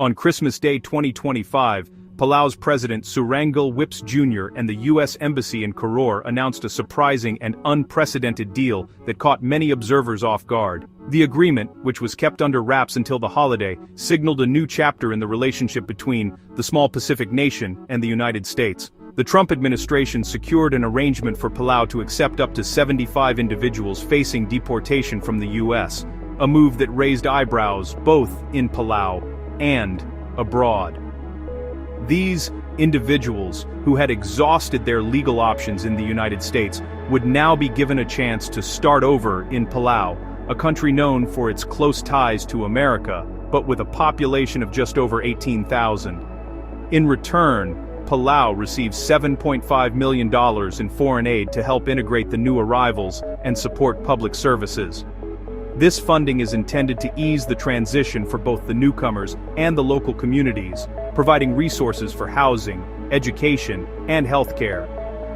On Christmas Day 2025, Palau's President Surangel Whips Jr. and the U.S. Embassy in Koror announced a surprising and unprecedented deal that caught many observers off guard. The agreement, which was kept under wraps until the holiday, signaled a new chapter in the relationship between the small Pacific nation and the United States. The Trump administration secured an arrangement for Palau to accept up to 75 individuals facing deportation from the U.S., a move that raised eyebrows both in Palau and abroad. These individuals, who had exhausted their legal options in the United States, would now be given a chance to start over in Palau, a country known for its close ties to America, but with a population of just over 18,000. In return, Palau receives $7.5 million in foreign aid to help integrate the new arrivals and support public services. This funding is intended to ease the transition for both the newcomers and the local communities, providing resources for housing, education, and healthcare.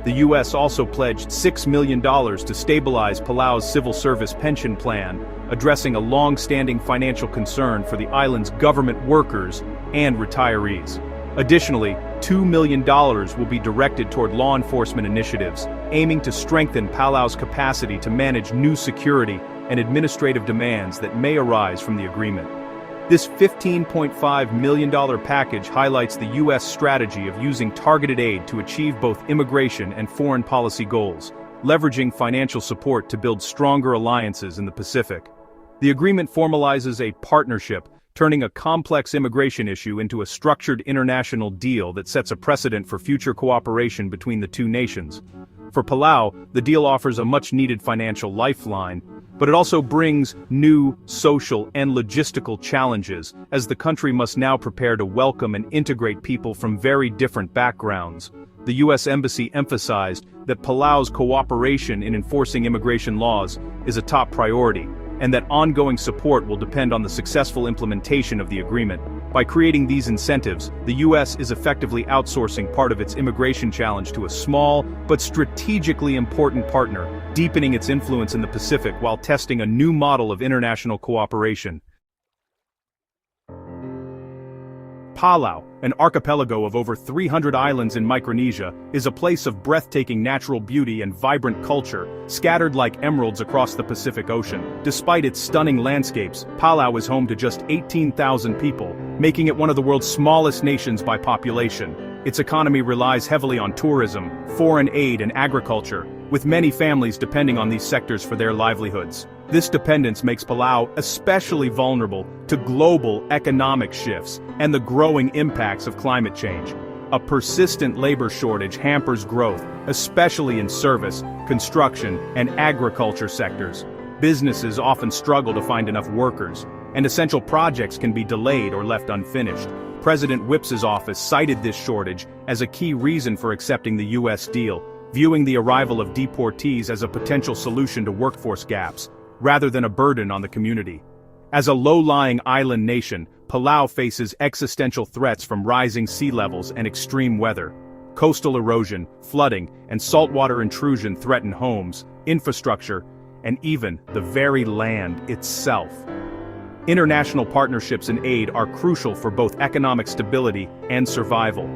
The U.S. also pledged $6 million to stabilize Palau's civil service pension plan, addressing a long-standing financial concern for the island's government workers and retirees. Additionally, $2 million will be directed toward law enforcement initiatives, aiming to strengthen Palau's capacity to manage new security and administrative demands that may arise from the agreement. This $15.5 million package highlights the U.S. strategy of using targeted aid to achieve both immigration and foreign policy goals, leveraging financial support to build stronger alliances in the Pacific. The agreement formalizes a partnership, turning a complex immigration issue into a structured international deal that sets a precedent for future cooperation between the two nations. For Palau, the deal offers a much-needed financial lifeline, but it also brings new social and logistical challenges, as the country must now prepare to welcome and integrate people from very different backgrounds. The U.S. Embassy emphasized that Palau's cooperation in enforcing immigration laws is a top priority, and that ongoing support will depend on the successful implementation of the agreement. By creating these incentives, the U.S. is effectively outsourcing part of its immigration challenge to a small but strategically important partner, deepening its influence in the Pacific while testing a new model of international cooperation. Palau, an archipelago of over 300 islands in Micronesia, is a place of breathtaking natural beauty and vibrant culture, scattered like emeralds across the Pacific Ocean. Despite its stunning landscapes, Palau is home to just 18,000 people, making it one of the world's smallest nations by population. Its economy relies heavily on tourism, foreign aid and agriculture, with many families depending on these sectors for their livelihoods. This dependence makes Palau especially vulnerable to global economic shifts and the growing impacts of climate change. A persistent labor shortage hampers growth, especially in service, construction, and agriculture sectors. Businesses often struggle to find enough workers, and essential projects can be delayed or left unfinished. President Whips's office cited this shortage as a key reason for accepting the U.S. deal, viewing the arrival of deportees as a potential solution to workforce gaps, rather than a burden on the community. As a low-lying island nation, Palau faces existential threats from rising sea levels and extreme weather. Coastal erosion, flooding, and saltwater intrusion threaten homes, infrastructure, and even the very land itself. International partnerships and aid are crucial for both economic stability and survival.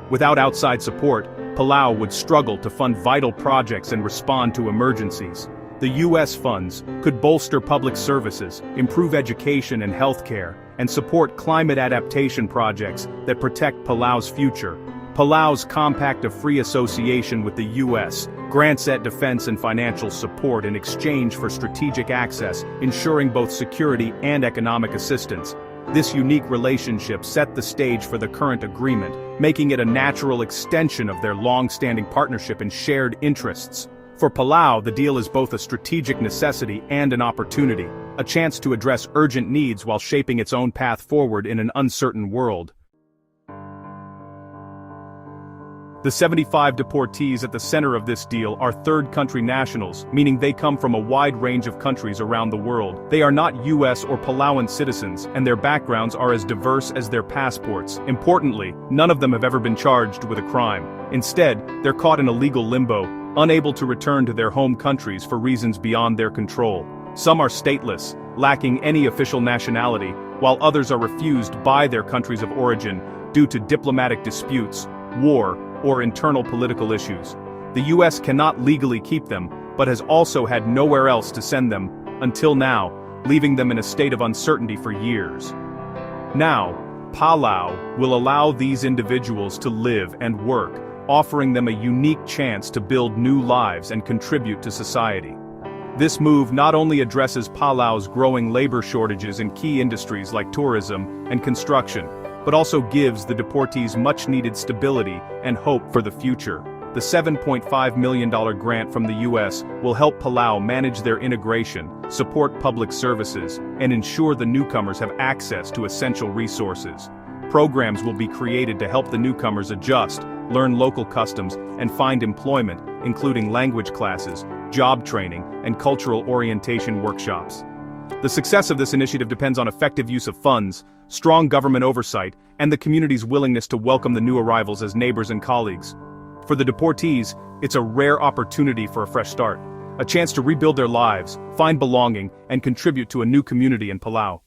Without outside support, Palau would struggle to fund vital projects and respond to emergencies. The U.S. funds could bolster public services, improve education and healthcare, and support climate adaptation projects that protect Palau's future. Palau's Compact of Free Association with the U.S. grants it defense and financial support in exchange for strategic access, ensuring both security and economic assistance. This unique relationship set the stage for the current agreement, making it a natural extension of their long-standing partnership and shared interests. For Palau, the deal is both a strategic necessity and an opportunity, a chance to address urgent needs while shaping its own path forward in an uncertain world. The 75 deportees at the center of this deal are third-country nationals, meaning they come from a wide range of countries around the world. They are not U.S. or Palauan citizens, and their backgrounds are as diverse as their passports. Importantly, none of them have ever been charged with a crime. Instead, they're caught in a legal limbo, unable to return to their home countries for reasons beyond their control. Some are stateless, lacking any official nationality, while others are refused by their countries of origin due to diplomatic disputes, war, or internal political issues. The US cannot legally keep them, but has also had nowhere else to send them, until now, leaving them in a state of uncertainty for years. Now, Palau will allow these individuals to live and work, offering them a unique chance to build new lives and contribute to society. This move not only addresses Palau's growing labor shortages in key industries like tourism and construction, but also gives the deportees much-needed stability and hope for the future. The $7.5 million grant from the US will help Palau manage their integration, support public services, and ensure the newcomers have access to essential resources. Programs will be created to help the newcomers adjust, learn local customs, and find employment, including language classes, job training, and cultural orientation workshops. The success of this initiative depends on effective use of funds, strong government oversight, and the community's willingness to welcome the new arrivals as neighbors and colleagues. For the deportees, it's a rare opportunity for a fresh start, a chance to rebuild their lives, find belonging, and contribute to a new community in Palau.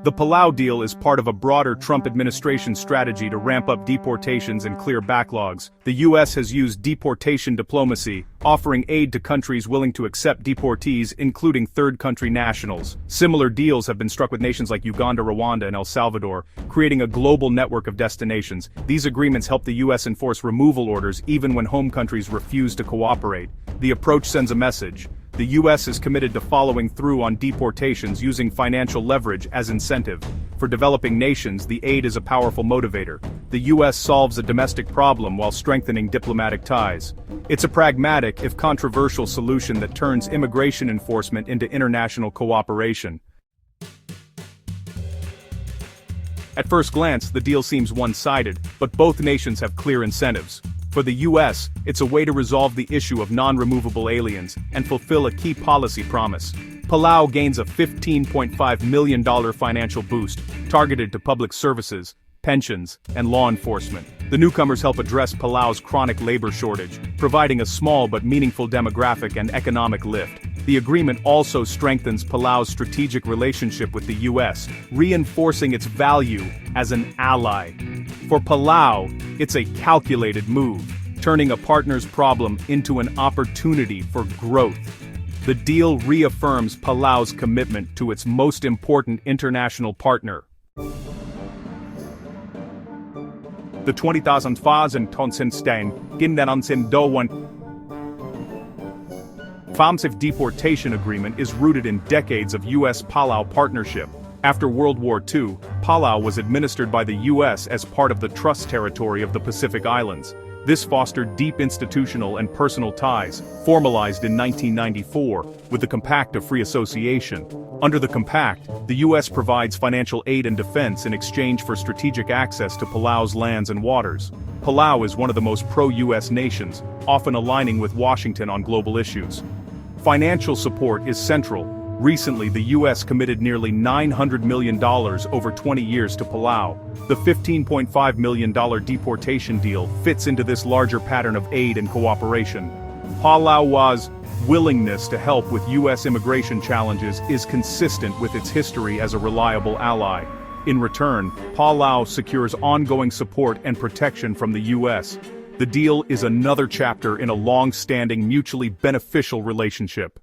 The Palau deal is part of a broader Trump administration strategy to ramp up deportations and clear backlogs. The US has used deportation diplomacy, offering aid to countries willing to accept deportees, including third-country nationals. Similar deals have been struck with nations like Uganda, Rwanda, and El Salvador, creating a global network of destinations. These agreements help the US enforce removal orders even when home countries refuse to cooperate. The approach sends a message. The US is committed to following through on deportations using financial leverage as incentive. For developing nations, the aid is a powerful motivator. The US solves a domestic problem while strengthening diplomatic ties. It's a pragmatic, if controversial, solution that turns immigration enforcement into international cooperation. At first glance, the deal seems one-sided, but both nations have clear incentives. For the US, it's a way to resolve the issue of non-removable aliens and fulfill a key policy promise. Palau gains a $15.5 million financial boost, targeted to public services, pensions, and law enforcement. The newcomers help address Palau's chronic labor shortage, providing a small but meaningful demographic and economic lift. The agreement also strengthens Palau's strategic relationship with the US, reinforcing its value as an ally. For Palau, it's a calculated move, turning a partner's problem into an opportunity for growth. The deal reaffirms Palau's commitment to its most important international partner. The 20,000 Tonsenstein, Gindanansen FAMSIF deportation agreement is rooted in decades of US-Palau partnership. After World War II, Palau was administered by the US as part of the Trust Territory of the Pacific Islands. This fostered deep institutional and personal ties, formalized in 1994, with the Compact of Free Association. Under the Compact, the US provides financial aid and defense in exchange for strategic access to Palau's lands and waters. Palau is one of the most pro-US nations, often aligning with Washington on global issues. Financial support is central. Recently, the US committed nearly $900 million over 20 years to Palau. The $15.5 million deportation deal fits into this larger pattern of aid and cooperation. Palau's willingness to help with US immigration challenges is consistent with its history as a reliable ally. In return, Palau secures ongoing support and protection from the US. The deal is another chapter in a long-standing, mutually beneficial relationship.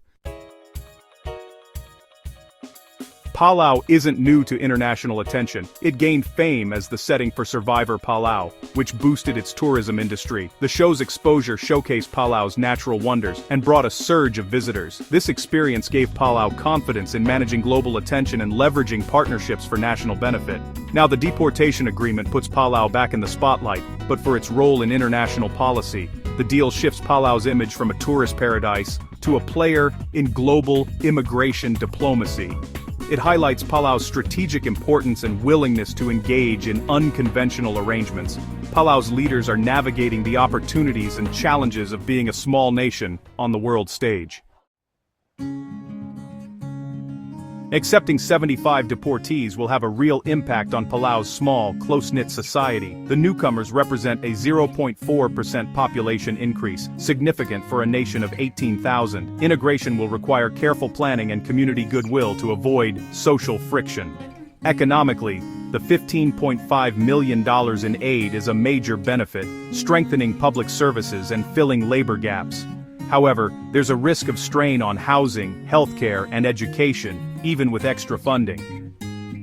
Palau isn't new to international attention. It gained fame as the setting for Survivor Palau, which boosted its tourism industry. The show's exposure showcased Palau's natural wonders and brought a surge of visitors. This experience gave Palau confidence in managing global attention and leveraging partnerships for national benefit. Now the deportation agreement puts Palau back in the spotlight, but for its role in international policy, the deal shifts Palau's image from a tourist paradise to a player in global immigration diplomacy. It highlights Palau's strategic importance and willingness to engage in unconventional arrangements. Palau's leaders are navigating the opportunities and challenges of being a small nation on the world stage. Accepting 75 deportees will have a real impact on Palau's small, close-knit society. The newcomers represent a 0.4% population increase, significant for a nation of 18,000. Integration will require careful planning and community goodwill to avoid social friction. Economically, the $15.5 million in aid is a major benefit, strengthening public services and filling labor gaps. However, there's a risk of strain on housing, healthcare, and education, even with extra funding.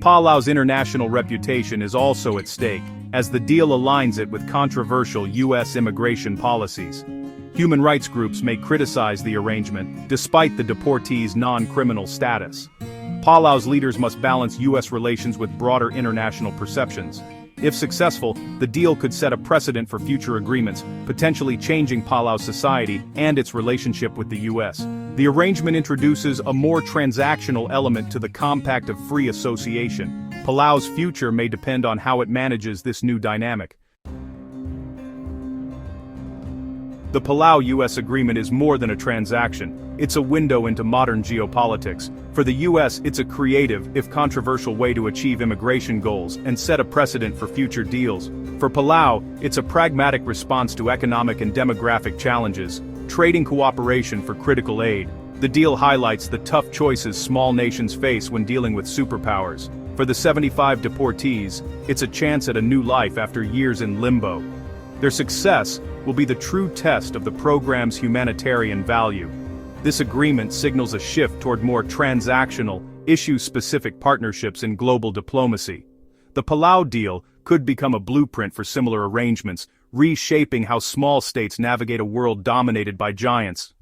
Palau's international reputation is also at stake, as the deal aligns it with controversial U.S. immigration policies. Human rights groups may criticize the arrangement, despite the deportees' non-criminal status. Palau's leaders must balance U.S. relations with broader international perceptions. If successful, the deal could set a precedent for future agreements, potentially changing Palau's society and its relationship with the U.S. The arrangement introduces a more transactional element to the Compact of Free Association. Palau's future may depend on how it manages this new dynamic. The Palau-U.S. agreement is more than a transaction. It's a window into modern geopolitics. For the U.S., it's a creative, if controversial way to achieve immigration goals and set a precedent for future deals. For Palau, it's a pragmatic response to economic and demographic challenges, trading cooperation for critical aid. The deal highlights the tough choices small nations face when dealing with superpowers. For the 75 deportees, it's a chance at a new life after years in limbo. Their success will be the true test of the program's humanitarian value. This agreement signals a shift toward more transactional, issue-specific partnerships in global diplomacy. The Palau deal could become a blueprint for similar arrangements, reshaping how small states navigate a world dominated by giants.